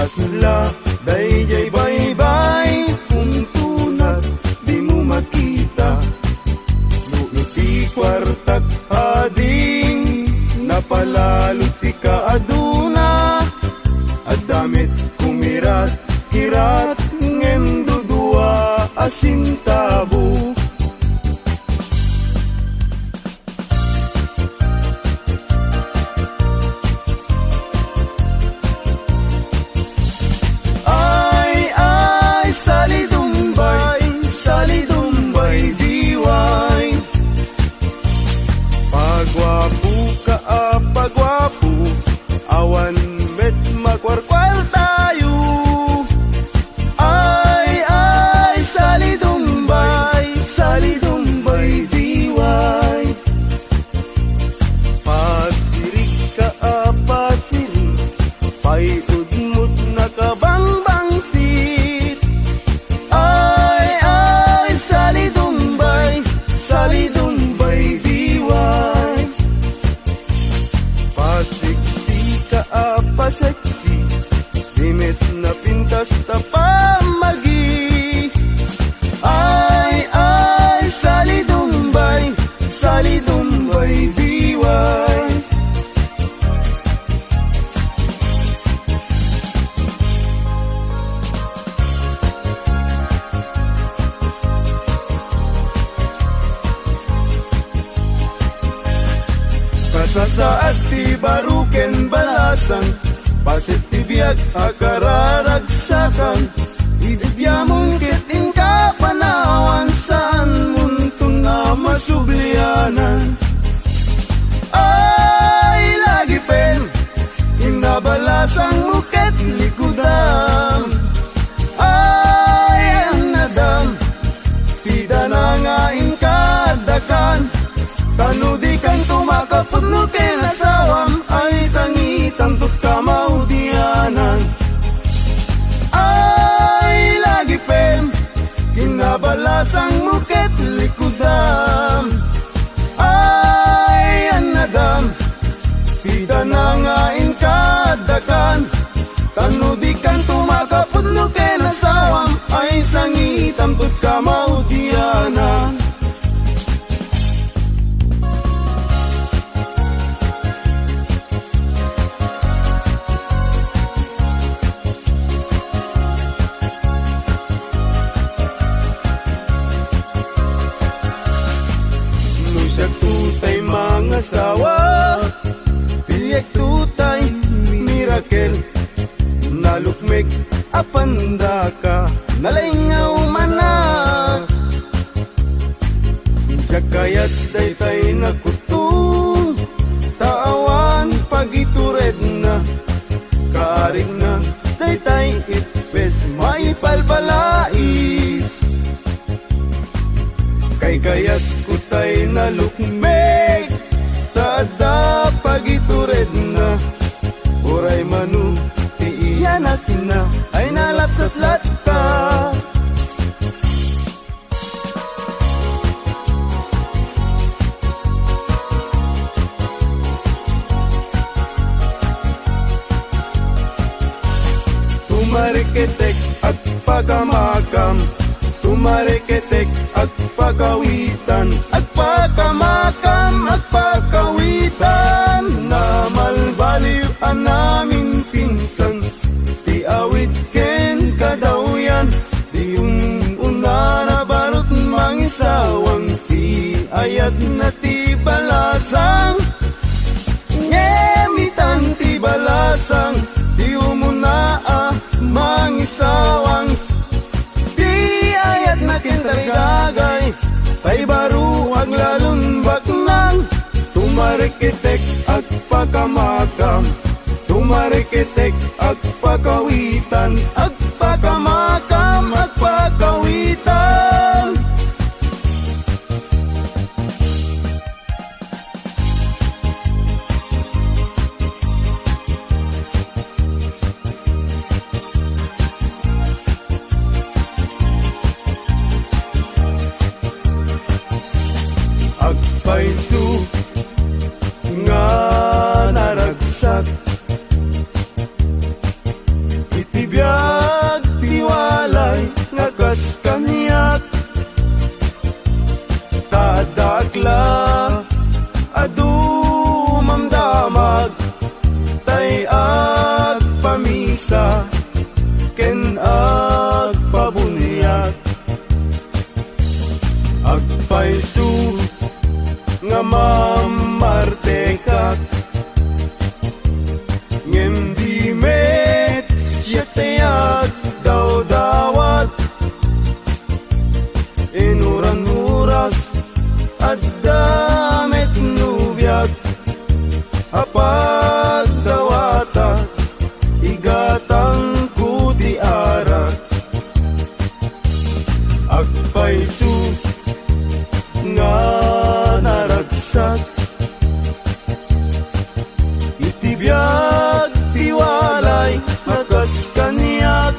Kasla dayjay baybay kung tunat di mo makita. Luiti kwartak ading napalalot ti ka aduna. Adamit kumirat kirat ngem dudua asin tabu. Pagwapo ka pagwapo, awan met makwarkwal tayo. Ay, salidumbay diway. Pasirik ka pasirik, paiudmut na kabangbangsit. Ay, salidumbay diway. Pasiksi ka paseksi, limit na pintas ta pamagi. Ay, salidumbay diway. Kasasaat ti baruken balasan, pasit ti biag akararagsakan. Ibibiyamong kitin ka panawan, saan muntong na masublianan. Ay, lagi pen, inabalasang muket likudam. Ay, ang nadam, tida na ngain kadakan. Tanudi kang tumakapot no kinasawam, ay sangitan tut kamaudianan. Ay, lagi pen, kinabalasang muket likudam. Ay, anadam, tida na ngain kadakan. Tanudi kang tumakapot no kinasawam, ay sangitan tut kamaudianan. Tutay mga sawa, piyek tutay mirakel. Nalukmek apanda ka, nalingaw manak. Jakayat daytay nakutung, taawan pagitured na. Kaarig na daytay itpes, may palbalais. Kay kayat kutay na lukmek, tada pagitured na. Oray manu, tiiyan natin na, ay nalapsat latka. Tumariketek at pagamakam, tumariketek at pagawitan, at pagamakam at pagawitan. Na malbaliw ang naming pinsan, di awit ken kadawyan. Di yung una na barot mangisawang, di ayat na ti balasang. Ngemitan ti balasang, di umuna mangisawang. Na kintarigagay, tay baro ang lalumbak nang. Tumarikitek at pagamakam, tumarikitek at pagawitan, at pagamakam at pagawitan. Agpaisu nga naragsak, iti pamisa ken agpabunyag. Agpaisu nga mamartekak ngem di met siyatayag daw dawat inuran uras at damit nubiyag apag dawata igatang kuti arak. Agpaisu nga naragsak itibiyag tiwalay hakas kaniyak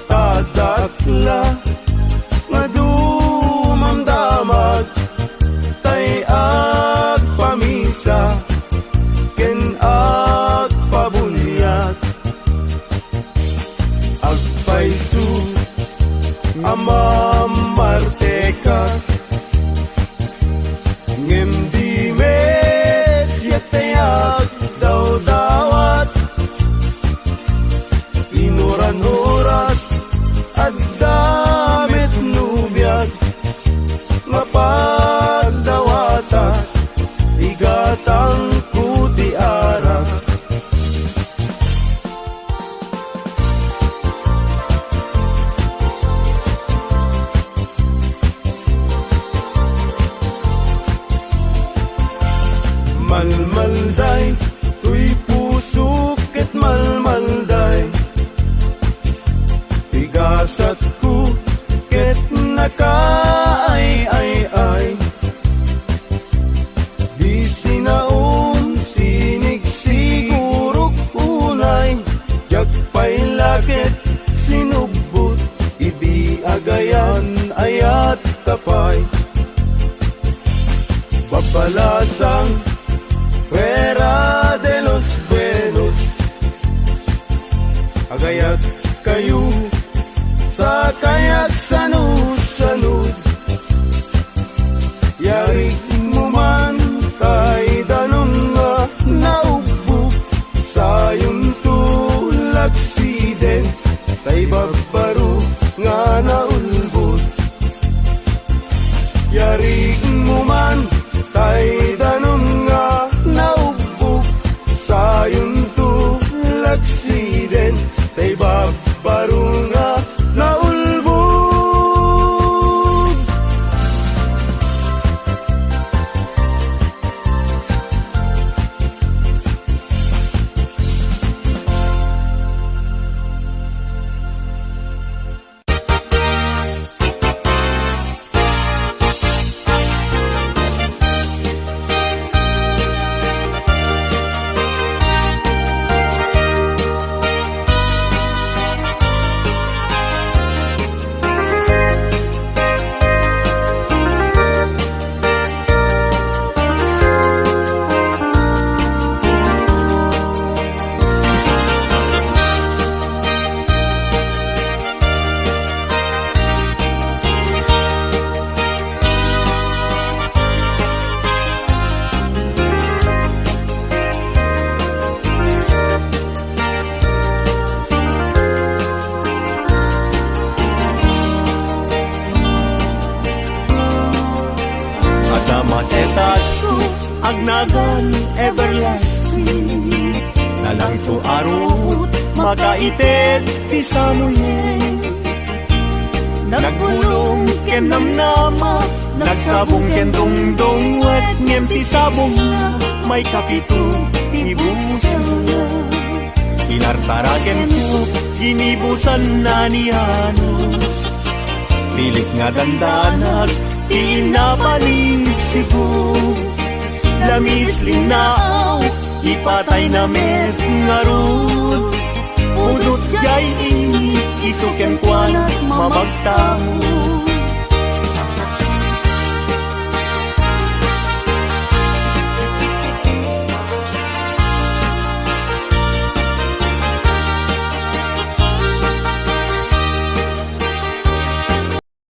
tadakla nga dumamdamag tay agpamisa ken agpabunyag. Agpaisu amamarteka ngem di mes yatayag daw dawat inuran oras at damit nubiyag mapagdawata igatang kuti arak. Malmalday, tuy puso ket malmalday igasat ko ket nakaay-ay-ay di sinaon sinig siguro unay jagpay lakit sinugbot idi agayan ayat kapay babalasang Fuera de los buenos agayat kayo sa kayak sanud-sanud yarig mo man tay danon nga naubog sayon tulak siden tay babbaro nga naulbot yarig mo man tay danon nga naubog sayon tulak siden tay babbaro nga naulbog. Masetas ko agnagan everlasting nalang to arot makaitet ti samoyen nagbulong ken namnama nagsabong ken dongdong wet ngem ti sabong na may kapito ti busa inartaraken to ginibusan na ni Anos pilit nga dandanag inapaling sigo lamis linaaw ipatay na met ngarud udot jay ini isuken kwanat mamagtamo